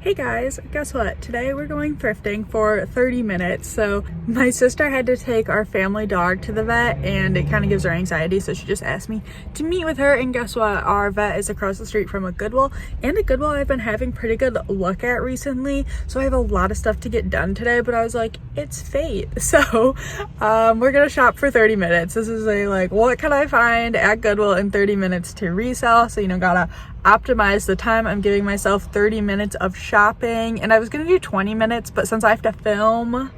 Hey guys, guess what? Today we're going thrifting for 30 minutes. So my sister had to take our family dog to the vet and it kind of gives her anxiety. So she just asked me to meet with her, and guess what? Our vet is across the street from a Goodwill, and a Goodwill I've been having pretty good luck at recently. So I have a lot of stuff to get done today, but I was like, it's fate. So we're gonna shop for 30 minutes. This is what can I find at Goodwill in 30 minutes to resell? So, gotta optimize the time. I'm giving myself 30 minutes of shopping, and I was gonna do 20 minutes, but since I have to film,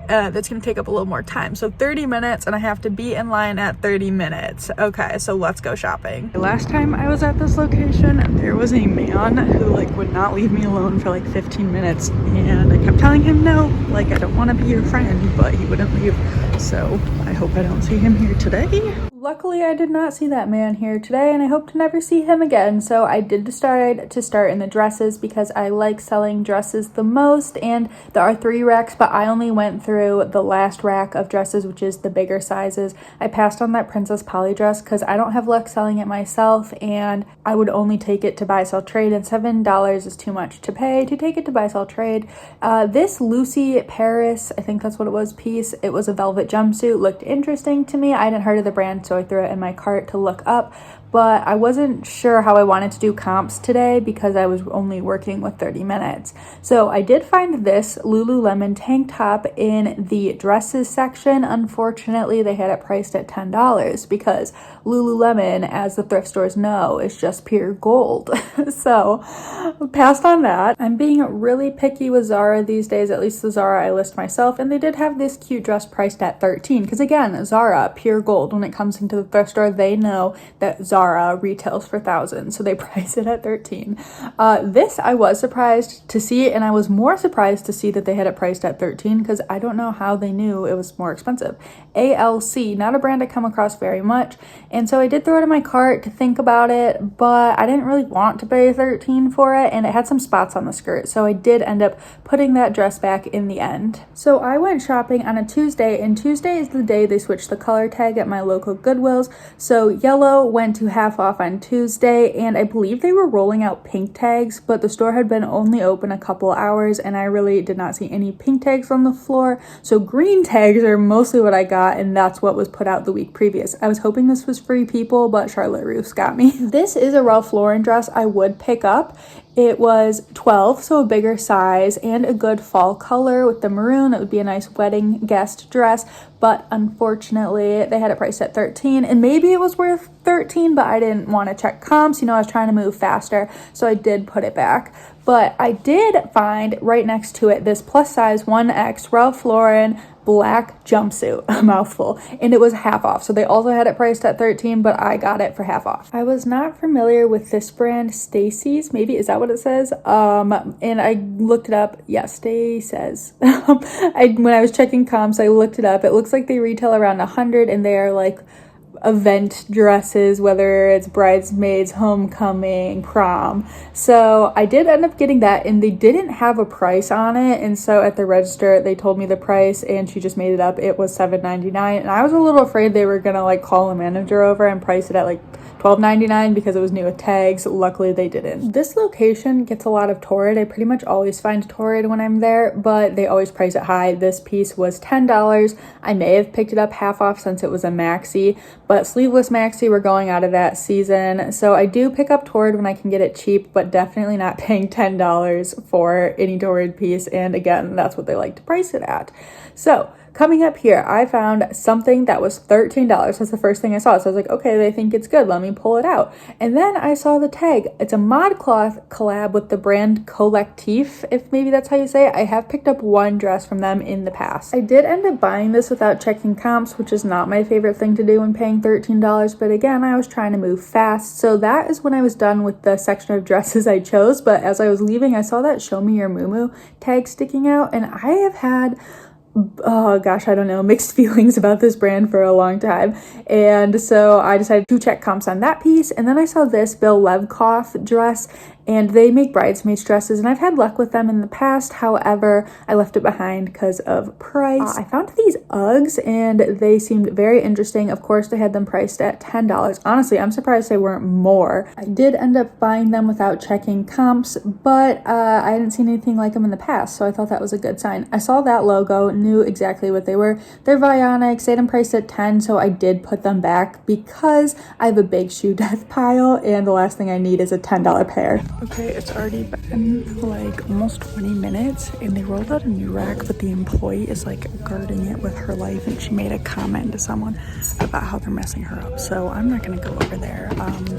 that's gonna take up a little more time. So 30 minutes, and I have to be in line at 30 minutes. Okay, so let's go shopping. Last time I was at this location, there was a man who would not leave me alone for 15 minutes, and I kept telling him no, I don't want to be your friend, but he wouldn't leave. So I hope I don't see him here today. Luckily, I did not see that man here today, and I hope to never see him again. So I did decide to start in the dresses because I like selling dresses the most, and there are 3 racks, but I only went through the last rack of dresses, which is the bigger sizes. I passed on that Princess Polly dress because I don't have luck selling it myself, and I would only take it to buy, sell, trade, and $7 is too much to pay to take it to buy, sell, trade. This Lucy Paris, I think that's what it was, piece, it was a velvet jumpsuit, looked interesting to me. I hadn't heard of the brand, so I threw it in my cart to look up, but I wasn't sure how I wanted to do comps today because I was only working with 30 minutes. So I did find this Lululemon tank top in the dresses section. Unfortunately, they had it priced at $10 because Lululemon, as the thrift stores know, is just pure gold. So passed on that. I'm being really picky with Zara these days, at least the Zara I list myself, and they did have this cute dress priced at $13 because again, Zara, pure gold. When it comes into the thrift store, they know that Zara retails for thousands, so they price it at $13. This I was surprised to see, and I was more surprised to see that they had it priced at $13 because I don't know how they knew it was more expensive. ALC, not a brand I come across very much, and so I did throw it in my cart to think about it, but I didn't really want to pay $13 for it, and it had some spots on the skirt, so I did end up putting that dress back in the end. So I went shopping on a Tuesday, and Tuesday is the day they switched the color tag at my local Goodwills, so yellow went to half off on Tuesday, and I believe they were rolling out pink tags, but the store had been only open a couple hours and I really did not see any pink tags on the floor. So green tags are mostly what I got, and that's what was put out the week previous. I was hoping this was Free People, but Charlotte Russe got me. This is a Ralph Lauren dress I would pick up. It was 12, so a bigger size and a good fall color with the maroon. It would be a nice wedding guest dress, but unfortunately they had it priced at $13, and maybe it was worth $13, but I didn't want to check comps. I was trying to move faster, so I did put it back. But I did find right next to it this plus size 1X Ralph Lauren black jumpsuit, a mouthful, and it was half off. So they also had it priced at $13, but I got it for half off. I was not familiar with this brand, Stacy's, maybe, is that what it says? And I looked it up. Yes, Stay says. When I was checking comps, I looked it up. It looks like they retail around 100, and they are event dresses, whether it's bridesmaids, homecoming, prom. So I did end up getting that, and they didn't have a price on it, and so at the register they told me the price and she just made it up. It was $7.99, and I was a little afraid they were gonna call a manager over and price it at $12.99 because it was new with tags. Luckily they didn't. This location gets a lot of Torrid. I pretty much always find Torrid when I'm there, but they always price it high. This piece was $10. I may have picked it up half off since it was a maxi, but sleeveless maxi were going out of that season. So I do pick up Torrid when I can get it cheap, but definitely not paying $10 for any Torrid piece. And again, that's what they like to price it at. So coming up here, I found something that was $13. That's the first thing I saw. So I was like, okay, they think it's good. Let me pull it out. And then I saw the tag. It's a ModCloth collab with the brand Collectif, if maybe that's how you say it. I have picked up one dress from them in the past. I did end up buying this without checking comps, which is not my favorite thing to do when paying $13. But again, I was trying to move fast. So that is when I was done with the section of dresses I chose. But as I was leaving, I saw that Show Me Your Muumuu tag sticking out. And I have had oh gosh, I don't know, mixed feelings about this brand for a long time. And so I decided to check comps on that piece. And then I saw this Bill Levkoff dress, and they make bridesmaids dresses, and I've had luck with them in the past. However, I left it behind because of price. I found these Uggs and they seemed very interesting. Of course, they had them priced at $10. Honestly, I'm surprised they weren't more. I did end up buying them without checking comps, but I hadn't seen anything like them in the past, so I thought that was a good sign. I saw that logo, knew exactly what they were. They're Vionics, they had them priced at $10, so I did put them back because I have a big shoe death pile and the last thing I need is a $10 pair. Okay, it's already been like almost 20 minutes and they rolled out a new rack, but the employee is like guarding it with her life, and she made a comment to someone about how they're messing her up. So I'm not gonna go over there.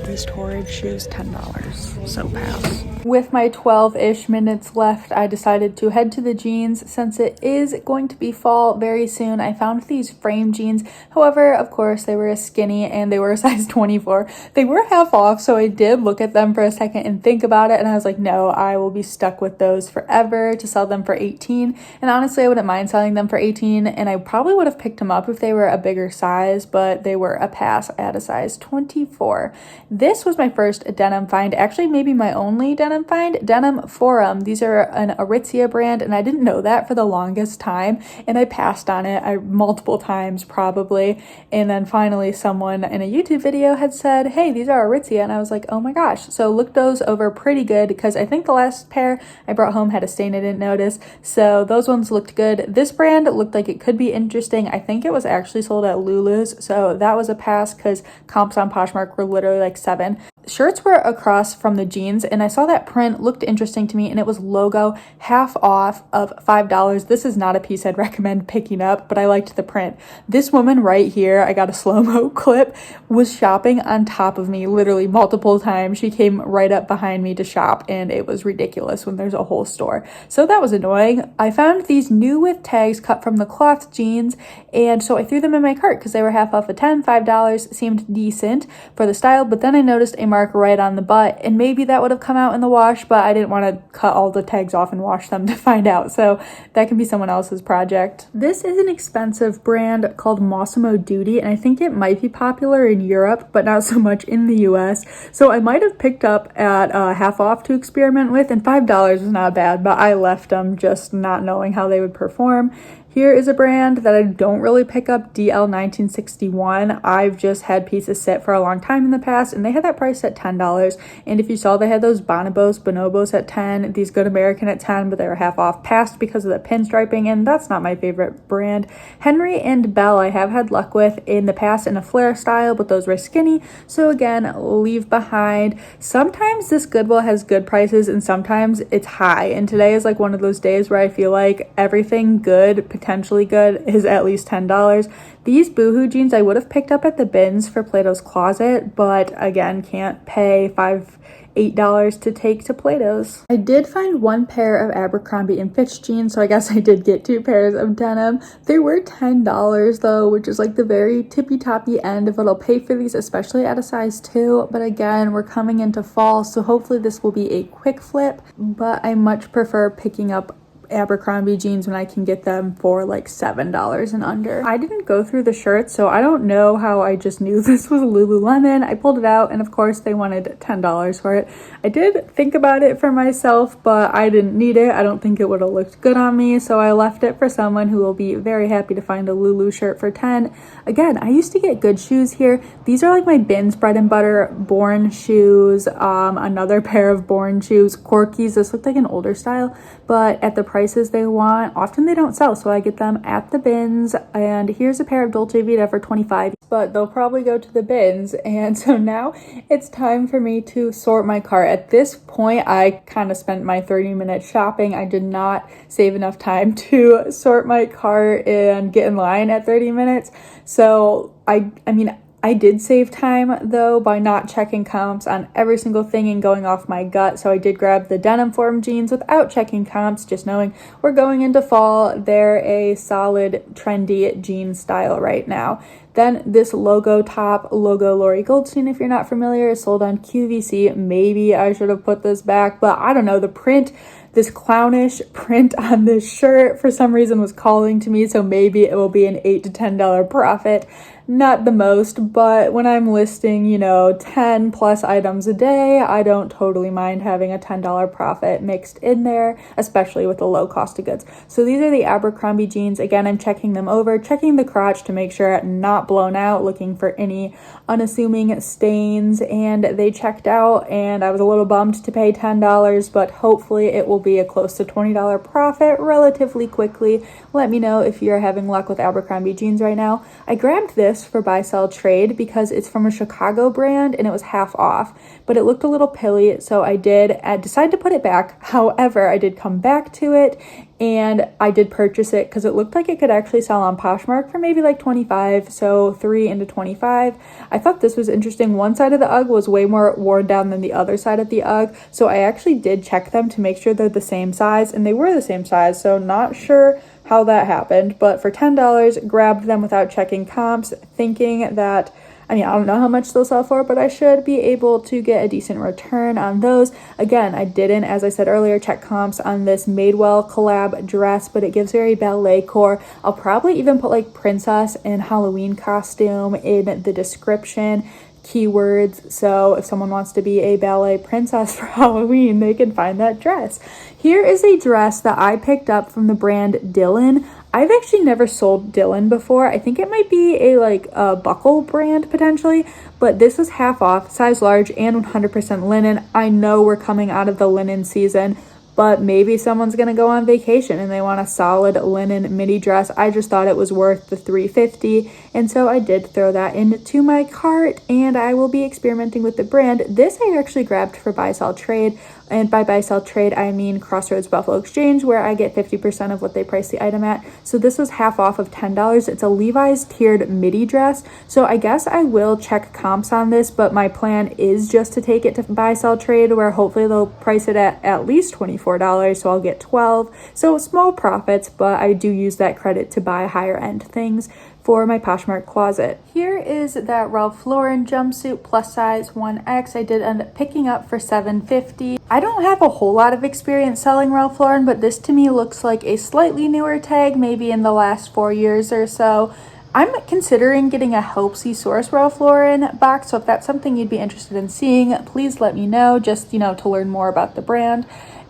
These storage shoes, $10, so pass. With my 12-ish minutes left, I decided to head to the jeans since it is going to be fall very soon. I found these frame jeans. However, of course, they were a skinny and they were a size 24. They were half off, so I did look at them for a second and think about it, and I was like, no, I will be stuck with those forever to sell them for 18. And honestly, I wouldn't mind selling them for 18, and I probably would have picked them up if they were a bigger size, but they were a pass at a size 24. This was my first denim find, actually maybe my only denim find. Denim Forum. These are an Aritzia brand, and I didn't know that for the longest time, and I passed on it multiple times probably, and then finally someone in a YouTube video had said, hey, these are Aritzia, and I was like, oh my gosh. So looked those over pretty good because I think the last pair I brought home had a stain I didn't notice, so those ones looked good. This brand looked like it could be interesting. I think it was actually sold at Lulu's, so that was a pass because comps on Poshmark were literally like 7. Shirts were across from the jeans, and I saw that print looked interesting to me, and it was logo half off of $5. This is not a piece I'd recommend picking up, but I liked the print. This woman right here, I got a slow-mo clip, was shopping on top of me literally multiple times. She came right up behind me to shop, and it was ridiculous when there's a whole store. So that was annoying. I found these new with tags cut from the cloth jeans, and so I threw them in my cart because they were half off of $5 seemed decent for the style, but then I noticed a mark right on the butt, and maybe that would have come out in the wash, but I didn't want to cut all the tags off and wash them to find out, so that can be someone else's project. This is an expensive brand called Massimo Dutti, and I think it might be popular in Europe, but not so much in the US, so I might have picked up at half off to experiment with, and $5 is not bad, but I left them just not knowing how they would perform. Here is a brand that I don't really pick up, DL1961. I've just had pieces sit for a long time in the past, and they had that price at $10. And if you saw, they had those bonobos at 10, these Good American at 10, but they were half off past because of the pinstriping, and that's not my favorite brand. Henry and Bell I have had luck with in the past in a flare style, but those were skinny, so again, leave behind. Sometimes this Goodwill has good prices, and sometimes it's high, and today is like one of those days where I feel like everything good, potentially good, is at least $10. These Boohoo jeans I would have picked up at the bins for Plato's Closet, but again, can't pay $8 to take to Plato's. I did find one pair of Abercrombie & Fitch jeans, so I guess I did get 2 pairs of denim. They were $10 though, which is like the very tippy-toppy end of what I'll pay for these, especially at a size 2. But again, we're coming into fall, so hopefully this will be a quick flip, but I much prefer picking up Abercrombie jeans when I can get them for like $7 and under. I didn't go through the shirts, so I don't know how I just knew this was Lululemon. I pulled it out, and of course they wanted $10 for it. I did think about it for myself, but I didn't need it. I don't think it would have looked good on me, so I left it for someone who will be very happy to find a Lulu shirt for 10. Again, I used to get good shoes here. These are like my bins bread and butter. Born shoes, another pair of Born shoes, Corkies. This looked like an older style, but at the prices they want, often they don't sell, so I get them at the bins. And here's a pair of Dolce Vita for $25, but they'll probably go to the bins. And so now it's time for me to sort my cart. At this point, I kind of spent my 30-minute shopping. I did not save enough time to sort my cart and get in line at 30 minutes. So I mean, I did save time though by not checking comps on every single thing and going off my gut. So I did grab the denim form jeans without checking comps, just knowing we're going into fall. They're a solid trendy jean style right now. Then this logo top, logo Lori Goldstein, if you're not familiar, is sold on QVC. Maybe I should have put this back, but I don't know. The print, this clownish print on this shirt for some reason was calling to me, so maybe it will be an $8 to $10 profit. not the most, but when I'm listing, 10 plus items a day, I don't totally mind having a $10 profit mixed in there, especially with the low cost of goods. So these are the Abercrombie jeans. Again, I'm checking them over, checking the crotch to make sure it's not blown out, looking for any unassuming stains, and they checked out, and I was a little bummed to pay $10, but hopefully it will be a close to $20 profit relatively quickly. Let me know if you're having luck with Abercrombie jeans right now. I grabbed this for buy, sell, trade because it's from a Chicago brand and it was half off, but it looked a little pilly, so I did decide to put it back. However, I did come back to it and I did purchase it because it looked like it could actually sell on Poshmark for maybe like 25, so 3 into 25. I thought this was interesting. One side of the UGG was way more worn down than the other side of the UGG, so I actually did check them to make sure they're the same size, and they were the same size, so not sure how that happened, but for $10, grabbed them without checking comps, thinking that, I don't know how much they'll sell for, but I should be able to get a decent return on those. Again, I didn't, as I said earlier, check comps on this Madewell collab dress, but it gives very ballet core. I'll probably even put like princess and Halloween costume in the description keywords, so if someone wants to be a ballet princess for Halloween, they can find that dress. Here is a dress that I picked up from the brand Dylan. I've actually never sold Dylan before. I think it might be a buckle brand potentially, but this was half off, size large, and 100% linen. I know we're coming out of the linen season, but maybe someone's gonna go on vacation and they want a solid linen midi dress. I just thought it was worth the $350, and so I did throw that into my cart, and I will be experimenting with the brand. This I actually grabbed for buy, sell, trade. And by buy, sell, trade, I mean Crossroads Buffalo Exchange, where I get 50% of what they price the item at. So this was half off of $10. It's a Levi's tiered midi dress. So I guess I will check comps on this, but my plan is just to take it to buy, sell, trade, where hopefully they'll price it at least $24, so I'll get 12. So small profits, but I do use that credit to buy higher end things for my Poshmark closet. Here is that Ralph Lauren jumpsuit, plus size 1X. I did end up picking up for $750. I don't have a whole lot of experience selling Ralph Lauren, but this to me looks like a slightly newer tag, maybe in the last 4 years or so. I'm considering getting a Helpsy Source Ralph Lauren box, so if that's something you'd be interested in seeing, please let me know, just, to learn more about the brand.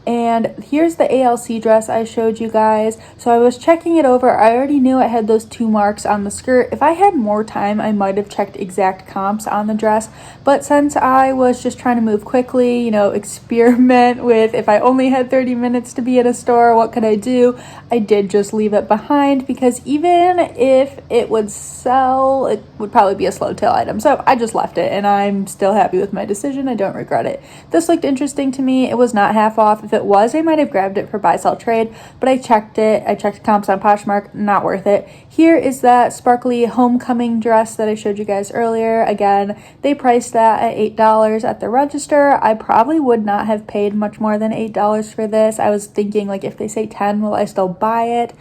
And here's the ALC dress I showed you guys. So I was checking it over. I already knew it had those 2 marks on the skirt. If I had more time, I might have checked exact comps on the dress. But since I was just trying to move quickly, experiment with, if I only had 30 minutes to be at a store, what could I do? I did just leave it behind, because even if it would sell, it would probably be a slow tail item. So I just left it, and I'm still happy with my decision. I don't regret it. This looked interesting to me. It was not half off. If it was, I might have grabbed it for buy, sell, trade, but I checked it. I checked comps on Poshmark, not worth it. Here is that sparkly homecoming dress that I showed you guys earlier. Again, they priced that at $8 at the register. I probably would not have paid much more than $8 for this. I was thinking, if they say 10, will I still buy it?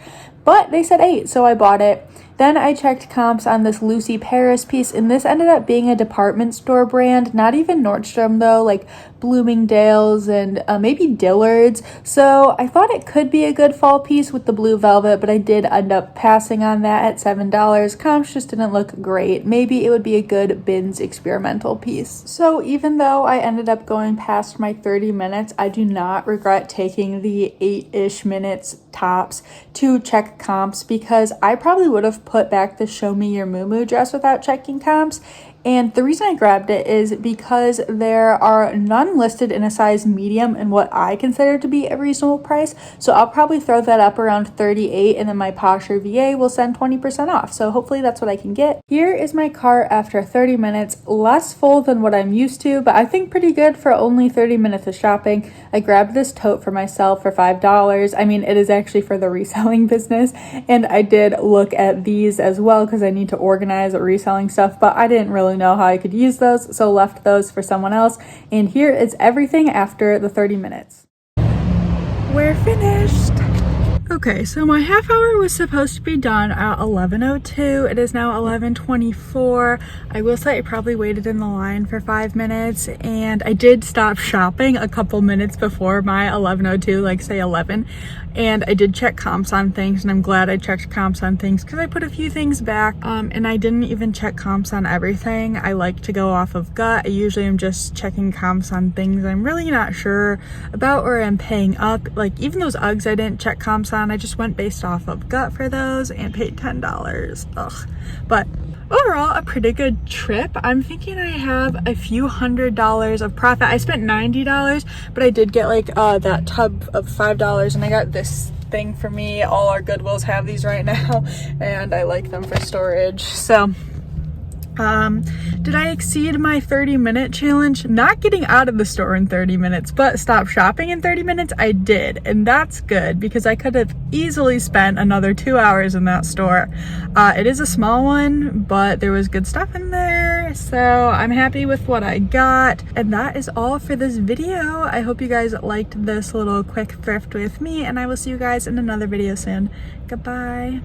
But they said 8, so I bought it. Then I checked comps on this Lucy Paris piece, and this ended up being a department store brand, not even Nordstrom though, like Bloomingdale's and maybe Dillard's. So I thought it could be a good fall piece with the blue velvet, but I did end up passing on that at $7. Comps just didn't look great. Maybe it would be a good bins experimental piece. So even though I ended up going past my 30 minutes, I do not regret taking the 8-ish minutes tops to check comps, because I probably would have put back the Show Me Your Moo dress without checking comps. And the reason I grabbed it is because there are none listed in a size medium in what I consider to be a reasonable price. So I'll probably throw that up around 38, and then my Posher VA will send 20% off. So hopefully that's what I can get. Here is my cart after 30 minutes, less full than what I'm used to, but I think pretty good for only 30 minutes of shopping. I grabbed this tote for myself for $5. I mean, it is actually for the reselling business. And I did look at these as well because I need to organize reselling stuff, but I didn't really know how I could use those, so left those for someone else. And here is everything after the 30 minutes. We're finished. Okay, so my half hour was supposed to be done at 11:02. It is now 11:24. I will say I probably waited in the line for 5 minutes, and I did stop shopping a couple minutes before my 11:02, like say 11. And I did check comps on things, and I'm glad I checked comps on things because I put a few things back, and I didn't even check comps on everything. I like to go off of gut. I usually am just checking comps on things I'm really not sure about or I'm paying up. Like even those Uggs I didn't check comps on. I just went based off of gut for those and paid $10. Ugh. But overall, a pretty good trip. I'm thinking I have a few $100s of profit. I spent $90, but I did get like that tub of $5, and I got this thing for me. All our Goodwills have these right now, and I like them for storage. So did I exceed my 30-minute challenge? Not getting out of the store in 30 minutes, but stop shopping in 30 minutes, I did. And that's good because I could have easily spent another 2 hours in that store. It is a small one, but there was good stuff in there. So I'm happy with what I got. And that is all for this video. I hope you guys liked this little quick thrift with me, and I will see you guys in another video soon. Goodbye.